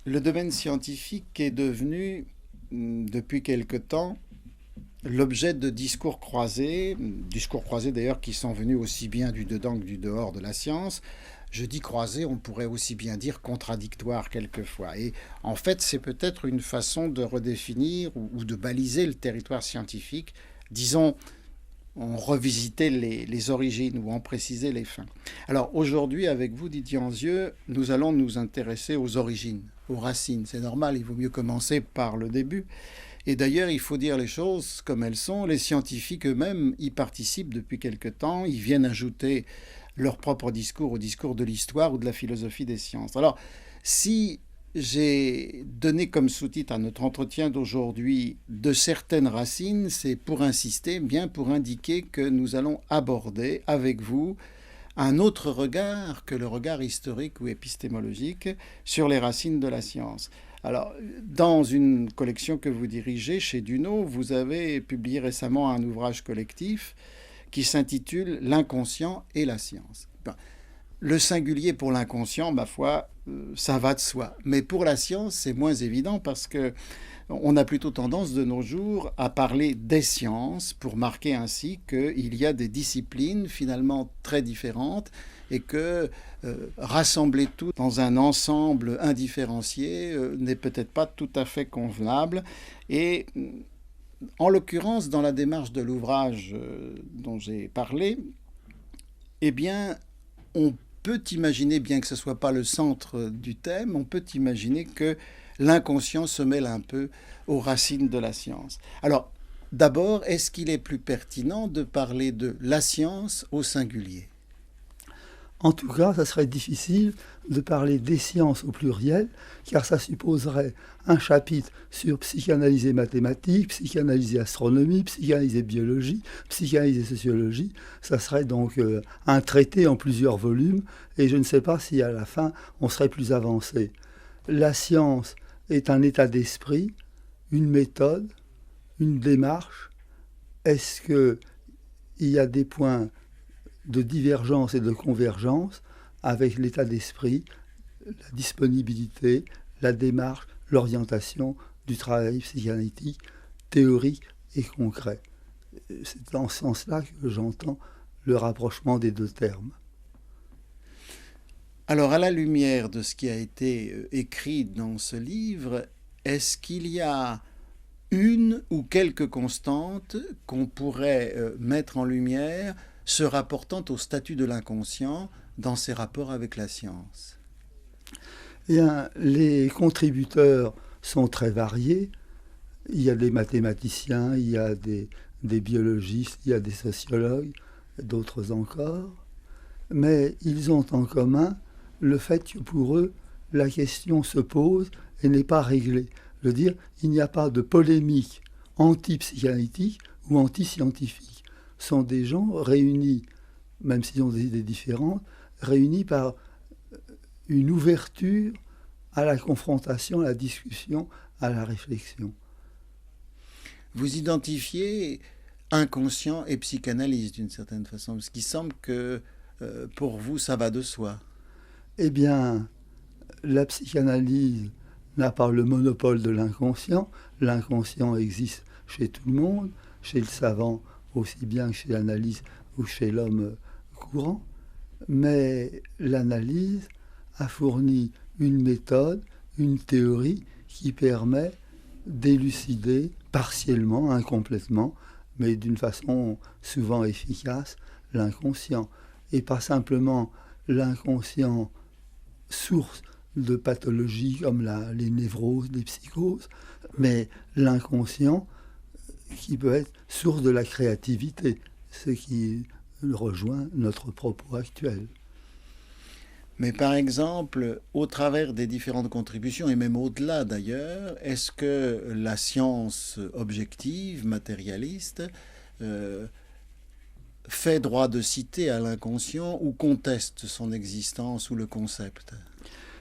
Le domaine scientifique est devenu, depuis quelque temps, l'objet de discours croisés d'ailleurs qui sont venus aussi bien du dedans que du dehors de la science. Je dis croisés, on pourrait aussi bien dire contradictoires quelquefois. Et en fait, c'est peut-être une façon de redéfinir ou de baliser le territoire scientifique, disons, on revisitait les origines ou en précisait les fins. Alors aujourd'hui, avec vous, Didier Anzieux, nous allons nous intéresser aux origines, aux racines. C'est normal, il vaut mieux commencer par le début. Et d'ailleurs, il faut dire les choses comme elles sont. Les scientifiques eux-mêmes y participent depuis quelque temps. Ils viennent ajouter leur propre discours au discours de l'histoire ou de la philosophie des sciences. Alors, si j'ai donné comme sous-titre à notre entretien d'aujourd'hui de certaines racines, c'est pour insister, bien pour indiquer que nous allons aborder avec vous un autre regard que le regard historique ou épistémologique sur les racines de la science. Alors, dans une collection que vous dirigez chez Duno, vous avez publié récemment un ouvrage collectif qui s'intitule L'inconscient et la science. Ben, le singulier pour l'inconscient, ma foi, ça va de soi. Mais pour la science, c'est moins évident parce que on a plutôt tendance de nos jours à parler des sciences pour marquer ainsi qu'il y a des disciplines finalement très différentes et que rassembler tout dans un ensemble indifférencié n'est peut-être pas tout à fait convenable. Et en l'occurrence, dans la démarche de l'ouvrage dont j'ai parlé, eh bien, on peut imaginer, bien que ce ne soit pas le centre du thème, on peut imaginer que l'inconscient se mêle un peu aux racines de la science. Alors, d'abord, est-ce qu'il est plus pertinent de parler de la science au singulier? En tout cas, ça serait difficile de parler des sciences au pluriel, car ça supposerait un chapitre sur psychanalyse et mathématiques, psychanalyse et astronomie, psychanalyse et biologie, psychanalyse et sociologie. Ça serait donc un traité en plusieurs volumes, et je ne sais pas si à la fin on serait plus avancé. La science est un état d'esprit, une méthode, une démarche. Est-ce qu'il y a des points de divergence et de convergence avec l'état d'esprit, la disponibilité, la démarche, l'orientation du travail psychanalytique, théorique et concret. C'est dans ce sens-là que j'entends le rapprochement des deux termes. Alors, à la lumière de ce qui a été écrit dans ce livre, est-ce qu'il y a une ou quelques constantes qu'on pourrait mettre en lumière se rapportant au statut de l'inconscient dans ses rapports avec la science? Bien, les contributeurs sont très variés. Il y a des mathématiciens, il y a des biologistes, il y a des sociologues, d'autres encore. Mais ils ont en commun le fait que pour eux, la question se pose et n'est pas réglée. Je veux dire, il n'y a pas de polémique anti-psychanalytique ou anti-scientifique. Ce sont des gens réunis, même s'ils ont des idées différentes, réunis par une ouverture à la confrontation, à la discussion, à la réflexion. Vous identifiez inconscient et psychanalyse d'une certaine façon, parce qu'il semble que pour vous, ça va de soi. Eh bien, la psychanalyse n'a pas le monopole de l'inconscient. L'inconscient existe chez tout le monde, chez le savant aussi bien que chez l'analyse ou chez l'homme courant. Mais l'analyse a fourni une méthode, une théorie qui permet d'élucider partiellement, incomplètement, mais d'une façon souvent efficace, l'inconscient. Et pas simplement l'inconscient source de pathologies comme les névroses, les psychoses, mais l'inconscient qui peut être source de la créativité, ce qui rejoint notre propos actuel. Mais par exemple, au travers des différentes contributions, et même au-delà d'ailleurs, est-ce que la science objective, matérialiste, euh, fait droit de citer à l'inconscient ou conteste son existence ou le concept?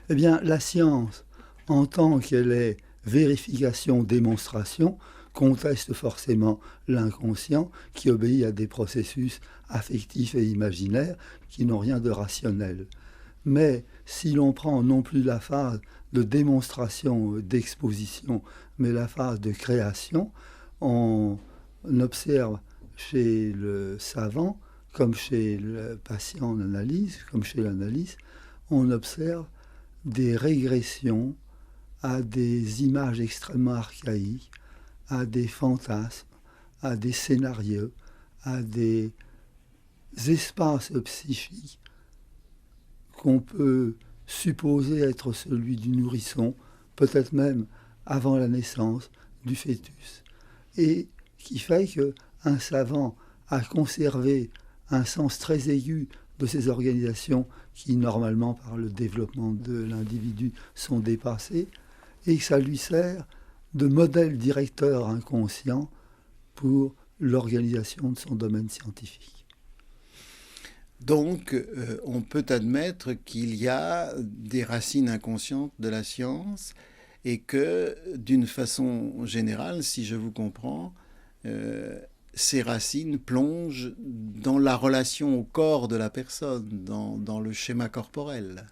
Eh bien, la science, en tant qu'elle est vérification, démonstration, conteste forcément l'inconscient qui obéit à des processus affectifs et imaginaires qui n'ont rien de rationnel. Mais si l'on prend non plus la phase de démonstration, d'exposition, mais la phase de création, on observe chez le savant, comme chez le patient en analyse, comme chez l'analyste, on observe des régressions à des images extrêmement archaïques, à des fantasmes, à des scénarios, à des espaces psychiques qu'on peut supposer être celui du nourrisson, peut-être même avant la naissance du fœtus, et qui fait qu'un savant a conservé un sens très aigu de ces organisations qui, normalement, par le développement de l'individu, sont dépassées, et que ça lui sert de modèle directeur inconscient pour l'organisation de son domaine scientifique. Donc, on peut admettre qu'il y a des racines inconscientes de la science et que, d'une façon générale, si je vous comprends, ces racines plongent dans la relation au corps de la personne, dans le schéma corporel.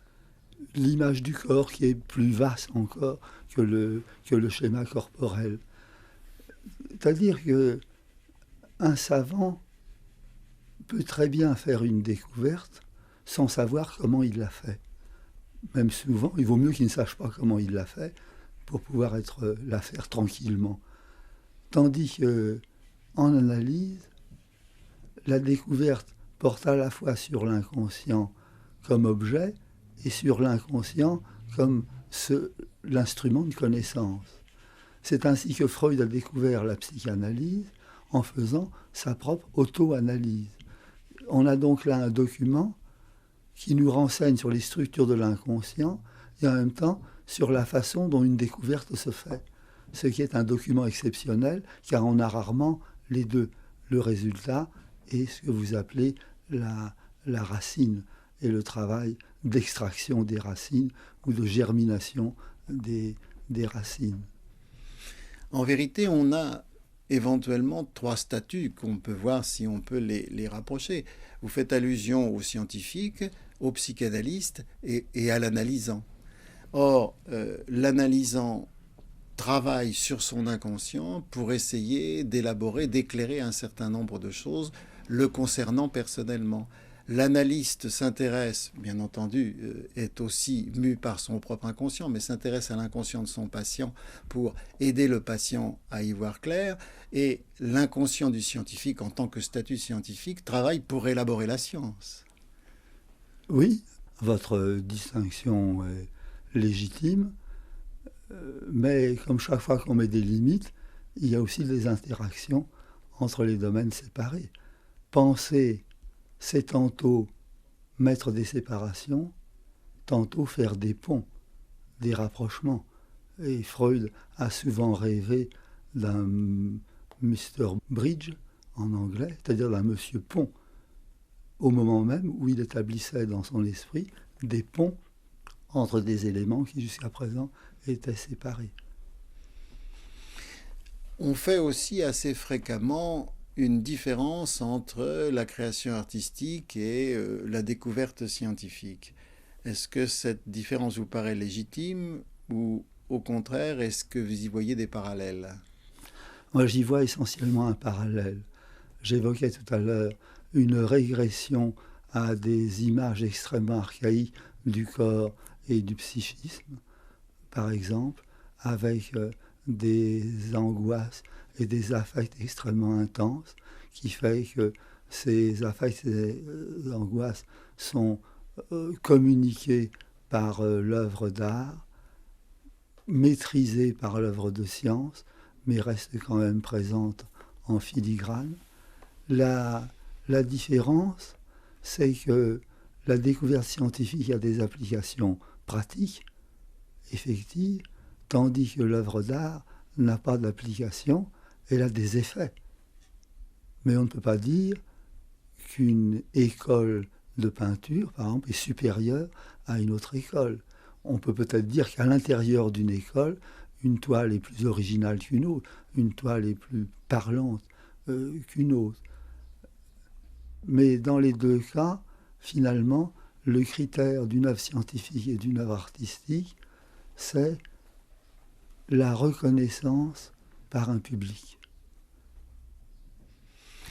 L'image du corps qui est plus vaste encore que le schéma corporel. C'est-à-dire qu'un savant peut très bien faire une découverte sans savoir comment il l'a fait. Même souvent, il vaut mieux qu'il ne sache pas comment il l'a fait pour pouvoir la faire tranquillement. Tandis qu'en analyse, la découverte porte à la fois sur l'inconscient comme objet et sur l'inconscient comme l'instrument de connaissance. C'est ainsi que Freud a découvert la psychanalyse en faisant sa propre auto-analyse. On a donc là un document qui nous renseigne sur les structures de l'inconscient et en même temps sur la façon dont une découverte se fait. Ce qui est un document exceptionnel, car on a rarement les deux. Le résultat est ce que vous appelez la racine et le travail d'extraction des racines ou de germination des racines. En vérité, on a éventuellement trois statuts qu'on peut voir si on peut les rapprocher. Vous faites allusion aux scientifiques, aux psychanalystes et à l'analysant. Or, l'analysant travaille sur son inconscient pour essayer d'élaborer, d'éclairer un certain nombre de choses le concernant personnellement. L'analyste s'intéresse, bien entendu, est aussi mu par son propre inconscient, mais s'intéresse à l'inconscient de son patient pour aider le patient à y voir clair. Et l'inconscient du scientifique, en tant que statut scientifique, travaille pour élaborer la science. Oui, votre distinction est légitime, mais comme chaque fois qu'on met des limites, il y a aussi des interactions entre les domaines séparés. Penser, c'est tantôt mettre des séparations, tantôt faire des ponts, des rapprochements. Et Freud a souvent rêvé d'un Mr. Bridge, en anglais, c'est-à-dire d'un monsieur Pont, au moment même où il établissait dans son esprit des ponts entre des éléments qui jusqu'à présent étaient séparés. On fait aussi assez fréquemment une différence entre la création artistique et la découverte scientifique. Est-ce que cette différence vous paraît légitime ou au contraire, est-ce que vous y voyez des parallèles ? Moi, j'y vois essentiellement un parallèle. J'évoquais tout à l'heure une régression à des images extrêmement archaïques du corps et du psychisme, par exemple, avec des angoisses et des affects extrêmement intenses, qui fait que ces affects et ces angoisses sont communiqués par l'œuvre d'art, maîtrisés par l'œuvre de science, mais restent quand même présentes en filigrane. La différence, c'est que la découverte scientifique a des applications pratiques, effectives, tandis que l'œuvre d'art n'a pas d'application, elle a des effets. Mais on ne peut pas dire qu'une école de peinture, par exemple, est supérieure à une autre école. On peut peut-être dire qu'à l'intérieur d'une école, une toile est plus originale qu'une autre, une toile est plus parlante qu'une autre. Mais dans les deux cas, finalement, le critère d'une œuvre scientifique et d'une œuvre artistique c'est la reconnaissance par un public.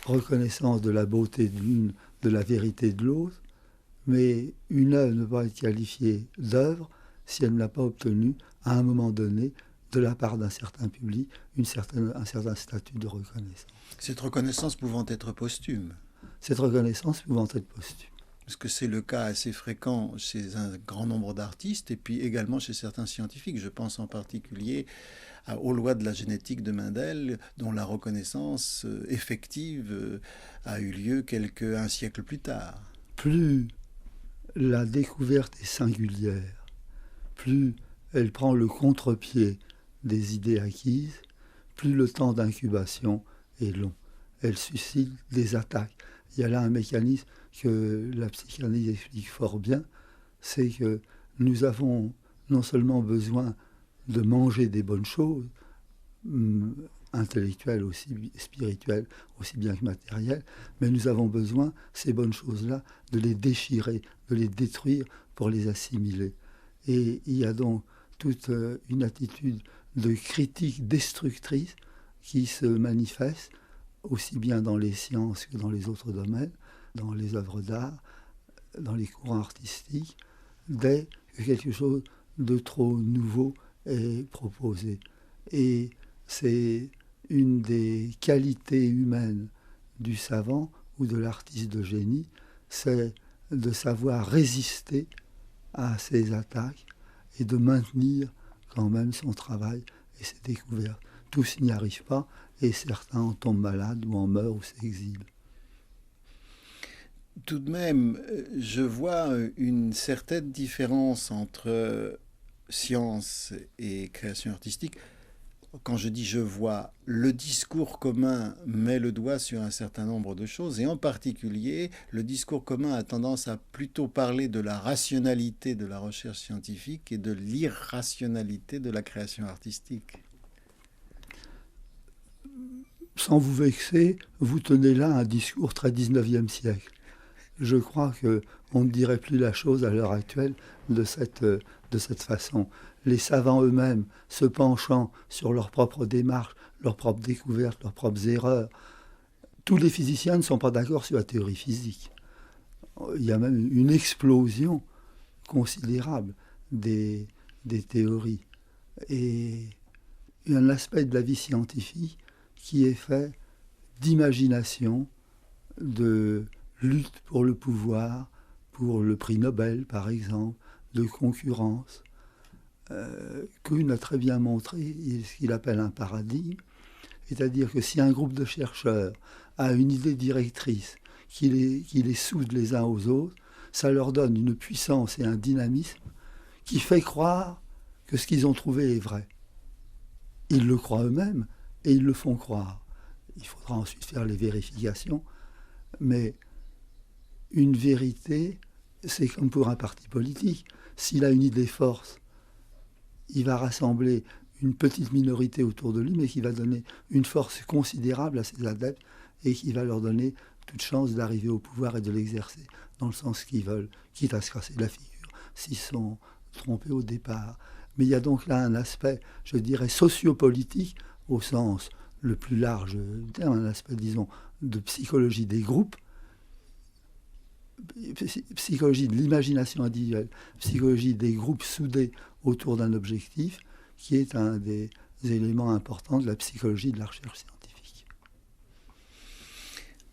Reconnaissance de la beauté de l'une, de la vérité de l'autre, mais une œuvre ne peut pas être qualifiée d'œuvre si elle n'a pas obtenu, à un moment donné, de la part d'un certain public, un certain statut de reconnaissance. Cette reconnaissance pouvant être posthume. Cette reconnaissance pouvant être posthume. Parce que c'est le cas assez fréquent chez un grand nombre d'artistes et puis également chez certains scientifiques. Je pense en particulier aux lois de la génétique de Mendel, dont la reconnaissance effective a eu lieu un siècle plus tard. Plus la découverte est singulière, plus elle prend le contre-pied des idées acquises, plus le temps d'incubation est long. Elle suscite des attaques. Il y a là un mécanisme que la psychanalyse explique fort bien, c'est que nous avons non seulement besoin de manger des bonnes choses, intellectuelles aussi, spirituelles, aussi bien que matérielles, mais nous avons besoin, ces bonnes choses-là, de les déchirer, de les détruire pour les assimiler. Et il y a donc toute une attitude de critique destructrice qui se manifeste aussi bien dans les sciences que dans les autres domaines, dans les œuvres d'art, dans les courants artistiques, dès que quelque chose de trop nouveau est proposé. Et c'est une des qualités humaines du savant ou de l'artiste de génie, c'est de savoir résister à ces attaques et de maintenir quand même son travail et ses découvertes. Tous n'y arrivent pas et certains en tombent malades ou en meurent ou s'exilent. Tout de même, je vois une certaine différence entre science et création artistique. Quand je dis je vois, le discours commun met le doigt sur un certain nombre de choses, et en particulier, le discours commun a tendance à plutôt parler de la rationalité de la recherche scientifique et de l'irrationalité de la création artistique. Sans vous vexer, vous tenez là un discours très 19e siècle. Je crois qu'on ne dirait plus la chose à l'heure actuelle de cette façon. Les savants eux-mêmes se penchant sur leurs propres démarches, leurs propres découvertes, leurs propres erreurs. Tous les physiciens ne sont pas d'accord sur la théorie physique. Il y a même une explosion considérable des théories. Et il y a un aspect de la vie scientifique qui est fait d'imagination, de lutte pour le pouvoir, pour le prix Nobel par exemple, de concurrence. Kuhn a très bien montré ce qu'il appelle un paradigme, c'est-à-dire que si un groupe de chercheurs a une idée directrice qui les soude les uns aux autres, ça leur donne une puissance et un dynamisme qui fait croire que ce qu'ils ont trouvé est vrai. Ils le croient eux-mêmes et ils le font croire. Il faudra ensuite faire les vérifications, mais une vérité, c'est comme pour un parti politique. S'il a une idée forte, il va rassembler une petite minorité autour de lui, mais qui va donner une force considérable à ses adeptes et qui va leur donner toute chance d'arriver au pouvoir et de l'exercer dans le sens qu'ils veulent, quitte à se casser la figure s'ils sont trompés au départ. Mais il y a donc là un aspect, je dirais, sociopolitique au sens le plus large du terme, un aspect, disons, de psychologie des groupes, psychologie de l'imagination individuelle, psychologie des groupes soudés autour d'un objectif, qui est un des éléments importants de la psychologie de la recherche scientifique.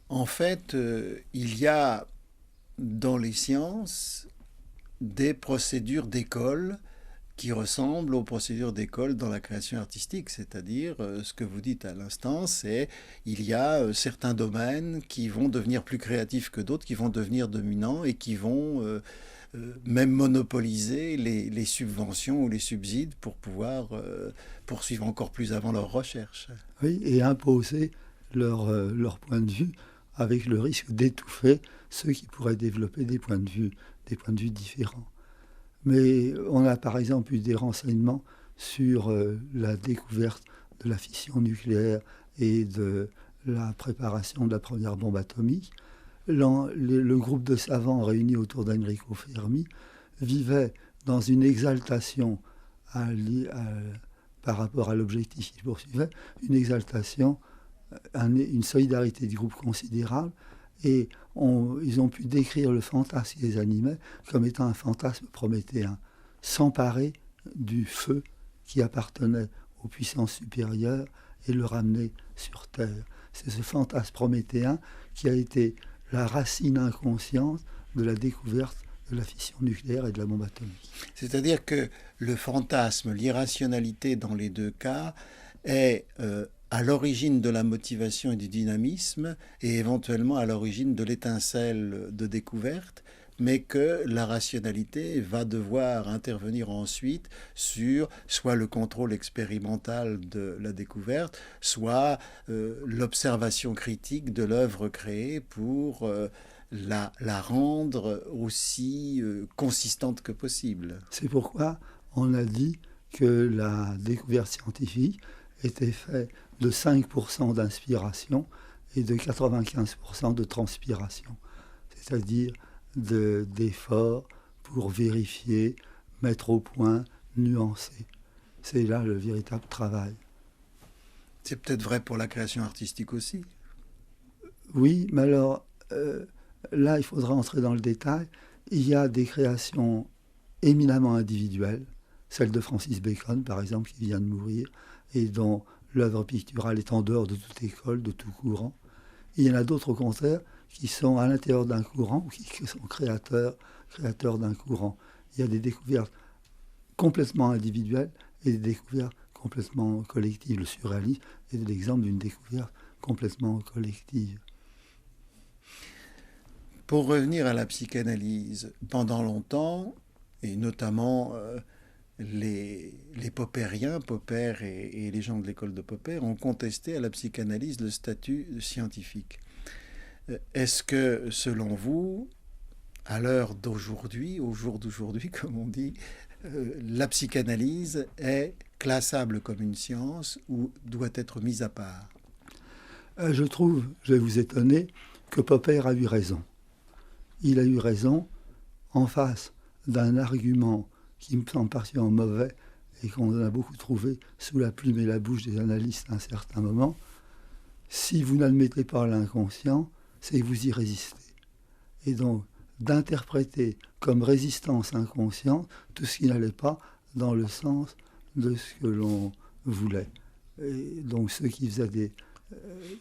En fait, il y a dans les sciences des procédures d'école qui ressemblent aux procédures d'école dans la création artistique, c'est-à-dire ce que vous dites à l'instant, c'est il y a certains domaines qui vont devenir plus créatifs que d'autres, qui vont devenir dominants et qui vont même monopoliser les subventions ou les subsides pour pouvoir poursuivre encore plus avant leurs recherches. Oui, et imposer leur point de vue avec le risque d'étouffer ceux qui pourraient développer des points de vue différents. Mais on a par exemple eu des renseignements sur la découverte de la fission nucléaire et de la préparation de la première bombe atomique. Le groupe de savants réunis autour d'Enrico Fermi vivait dans une exaltation par rapport à l'objectif qu'il poursuivait, une exaltation, une solidarité du groupe considérable. Et ils ont pu décrire le fantasme qui les animait comme étant un fantasme prométhéen, s'emparer du feu qui appartenait aux puissances supérieures et le ramener sur Terre. C'est ce fantasme prométhéen qui a été la racine inconsciente de la découverte de la fission nucléaire et de la bombe atomique. C'est-à-dire que le fantasme, l'irrationalité dans les deux cas est à l'origine de la motivation et du dynamisme et éventuellement à l'origine de l'étincelle de découverte, mais que la rationalité va devoir intervenir ensuite sur soit le contrôle expérimental de la découverte, soit l'observation critique de l'œuvre créée pour la rendre aussi consistante que possible. C'est pourquoi on a dit que la découverte scientifique était faite de 5% d'inspiration et de 95% de transpiration, c'est-à-dire d'efforts pour vérifier, mettre au point, nuancer. C'est là le véritable travail. C'est peut-être vrai pour la création artistique aussi. Oui, mais alors là, il faudra entrer dans le détail. Il y a des créations éminemment individuelles, celle de Francis Bacon, par exemple, qui vient de mourir, et dont l'œuvre picturale est en dehors de toute école, de tout courant. Et il y en a d'autres, au contraire, qui sont à l'intérieur d'un courant, ou qui sont créateurs d'un courant. Il y a des découvertes complètement individuelles et des découvertes complètement collectives. Le surréalisme est l'exemple d'une découverte complètement collective. Pour revenir à la psychanalyse, pendant longtemps, et notamment les Poppériens, Popper et les gens de l'école de Popper, ont contesté à la psychanalyse le statut scientifique. Est-ce que, selon vous, à l'heure d'aujourd'hui, au jour d'aujourd'hui, comme on dit, la psychanalyse est classable comme une science ou doit être mise à part? Je trouve, je vais vous étonner, que Popper a eu raison. Il a eu raison en face d'un argument qui me semble particulièrement mauvais et qu'on a beaucoup trouvé sous la plume et la bouche des analystes à un certain moment. Si vous n'admettez pas l'inconscient, c'est que vous y résistez. Et donc, d'interpréter comme résistance inconsciente tout ce qui n'allait pas dans le sens de ce que l'on voulait. Et donc, ceux qui faisaient des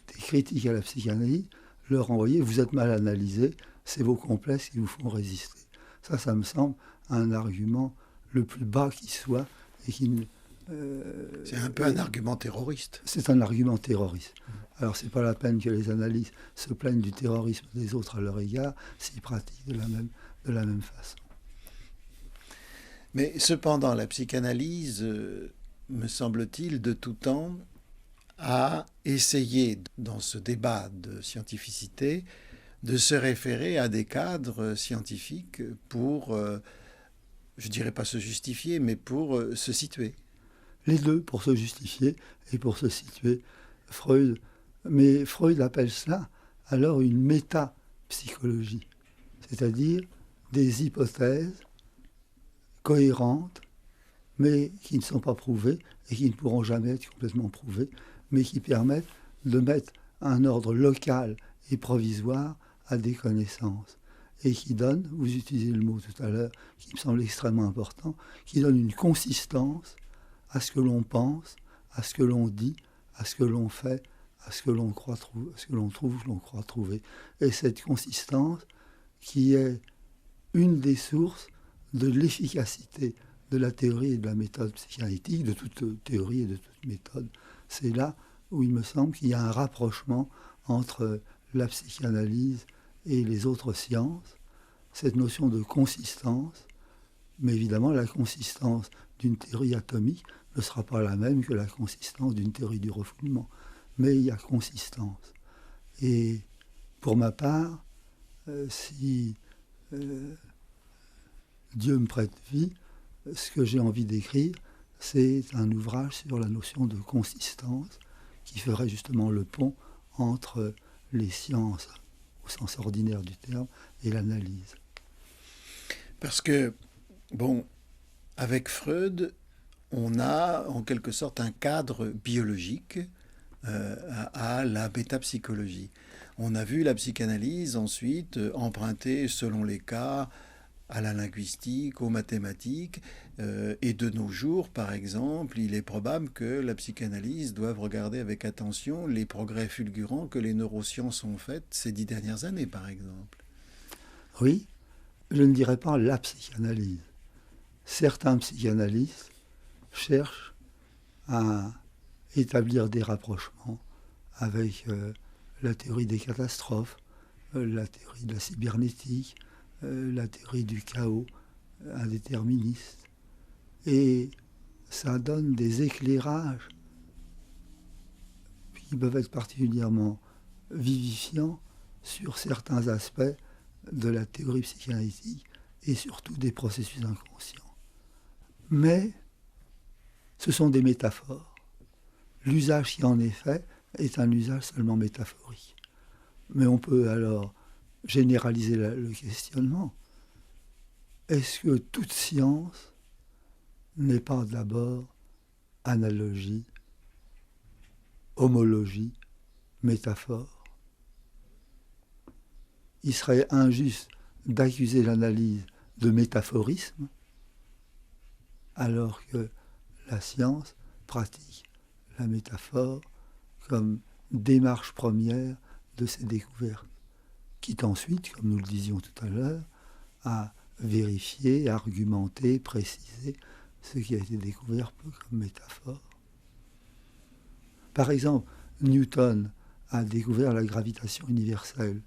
critiques à la psychanalyse leur envoyaient « vous êtes mal analysé, c'est vos complexes qui vous font résister ». Ça me semble un argument le plus bas qui soit. Et qui, c'est un peu un argument terroriste. C'est un argument terroriste. Alors, c'est pas la peine que les analystes se plaignent du terrorisme des autres à leur égard, s'ils pratiquent de la même façon. Mais cependant, la psychanalyse, me semble-t-il, de tout temps, a essayé, dans ce débat de scientificité, de se référer à des cadres scientifiques pour, je dirais pas se justifier, mais pour se situer. Les deux, pour se justifier et pour se situer. Mais Freud appelle cela alors une métapsychologie, c'est-à-dire des hypothèses cohérentes, mais qui ne sont pas prouvées et qui ne pourront jamais être complètement prouvées, mais qui permettent de mettre un ordre local et provisoire à des connaissances et qui donnent, vous utilisez le mot tout à l'heure, qui me semble extrêmement important, qui donne une consistance à ce que l'on pense, à ce que l'on dit, à ce que l'on fait, à ce que l'on croit trouver, à ce que l'on trouve, l'on croit trouver. Et cette consistance qui est une des sources de l'efficacité de la théorie et de la méthode psychanalytique, de toute théorie et de toute méthode. C'est là où il me semble qu'il y a un rapprochement entre la psychanalyse et les autres sciences, cette notion de consistance, mais évidemment la consistance d'une théorie atomique ne sera pas la même que la consistance d'une théorie du refoulement, mais il y a consistance. Et pour ma part, si Dieu me prête vie, ce que j'ai envie d'écrire, c'est un ouvrage sur la notion de consistance qui ferait justement le pont entre les sciences au sens ordinaire du terme et l'analyse. Parce que, bon, avec Freud, on a en quelque sorte un cadre biologique à la métapsychologie. On a vu la psychanalyse ensuite emprunter, selon les cas, à la linguistique, aux mathématiques, et de nos jours, par exemple, il est probable que la psychanalyse doive regarder avec attention les progrès fulgurants que les neurosciences ont faits ces 10 dernières années, par exemple. Oui, je ne dirais pas la psychanalyse. Certains psychanalystes cherchent à établir des rapprochements avec la théorie des catastrophes, la théorie de la cybernétique, la théorie du chaos indéterministe. Et ça donne des éclairages qui peuvent être particulièrement vivifiants sur certains aspects de la théorie psychanalytique et surtout des processus inconscients. Mais ce sont des métaphores. L'usage qui en est fait est un usage seulement métaphorique. Mais on peut alors généraliser le questionnement. Est-ce que toute science n'est pas d'abord analogie, homologie, métaphore? Il serait injuste d'accuser l'analyse de métaphorisme alors que la science pratique la métaphore comme démarche première de ses découvertes, quitte ensuite, comme nous le disions tout à l'heure, à vérifier, argumenter, préciser ce qui a été découvert comme métaphore. Par exemple, Newton a découvert la gravitation universelle,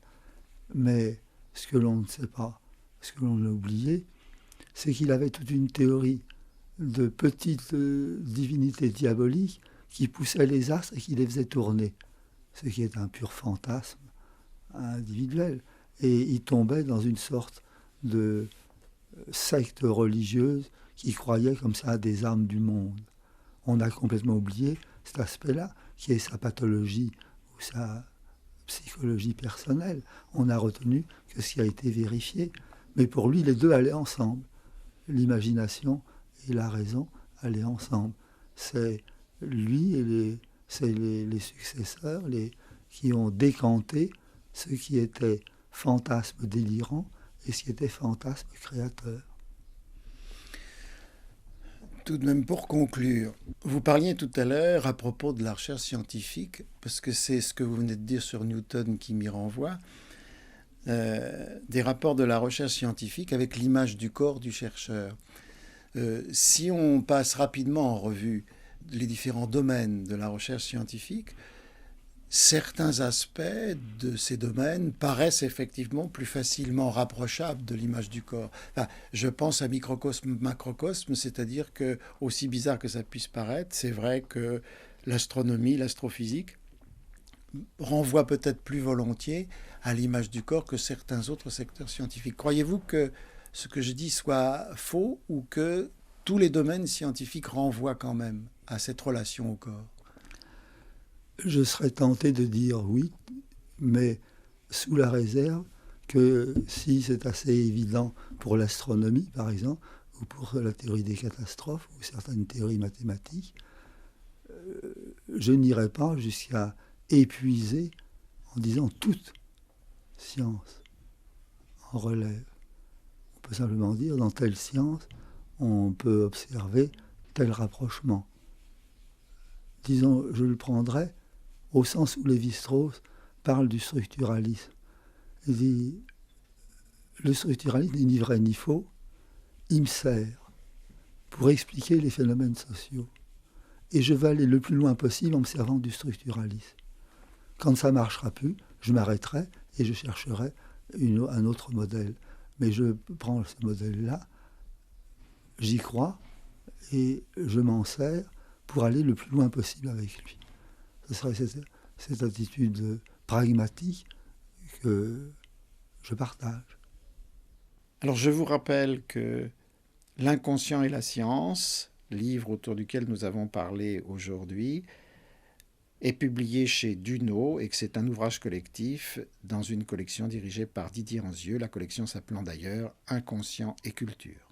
mais ce que l'on ne sait pas, ce que l'on a oublié, c'est qu'il avait toute une théorie de petites divinités diaboliques qui poussaient les astres et qui les faisaient tourner, ce qui est un pur fantasme individuel. Et il tombait dans une sorte de secte religieuse qui croyait comme ça à des âmes du monde. On a complètement oublié cet aspect-là, qui est sa pathologie ou sa psychologie personnelle. On a retenu que ce qui a été vérifié. Mais pour lui, les deux allaient ensemble. L'imagination et la raison allaient ensemble. C'est lui et les successeurs qui ont décanté ce qui était fantasme délirant et ce qui était fantasme créateur. Tout de même, pour conclure, vous parliez tout à l'heure à propos de la recherche scientifique, parce que c'est ce que vous venez de dire sur Newton qui m'y renvoie, des rapports de la recherche scientifique avec l'image du corps du chercheur. Si on passe rapidement en revue les différents domaines de la recherche scientifique, certains aspects de ces domaines paraissent effectivement plus facilement rapprochables de l'image du corps. Enfin, je pense à microcosme, macrocosme, c'est-à-dire que, aussi bizarre que ça puisse paraître, c'est vrai que l'astronomie, l'astrophysique renvoie peut-être plus volontiers à l'image du corps que certains autres secteurs scientifiques. Croyez-vous que ce que je dis soit faux ou que tous les domaines scientifiques renvoient quand même à cette relation au corps? Je serais tenté de dire oui, mais sous la réserve que si c'est assez évident pour l'astronomie, par exemple, ou pour la théorie des catastrophes, ou certaines théories mathématiques, je n'irai pas jusqu'à épuiser en disant toute science en relève. On peut simplement dire dans telle science, on peut observer tel rapprochement. Disons, je le prendrais au sens où Lévi-Strauss parle du structuralisme. Il dit, le structuralisme n'est ni vrai ni faux, il me sert pour expliquer les phénomènes sociaux. Et je vais aller le plus loin possible en me servant du structuralisme. Quand ça ne marchera plus, je m'arrêterai et je chercherai un autre modèle. Mais je prends ce modèle-là, j'y crois et je m'en sers pour aller le plus loin possible avec lui. Ce serait cette attitude pragmatique que je partage. Alors je vous rappelle que L'inconscient et la science, livre autour duquel nous avons parlé aujourd'hui, est publié chez Duno et que c'est un ouvrage collectif dans une collection dirigée par Didier Anzieux, la collection s'appelant d'ailleurs Inconscient et culture.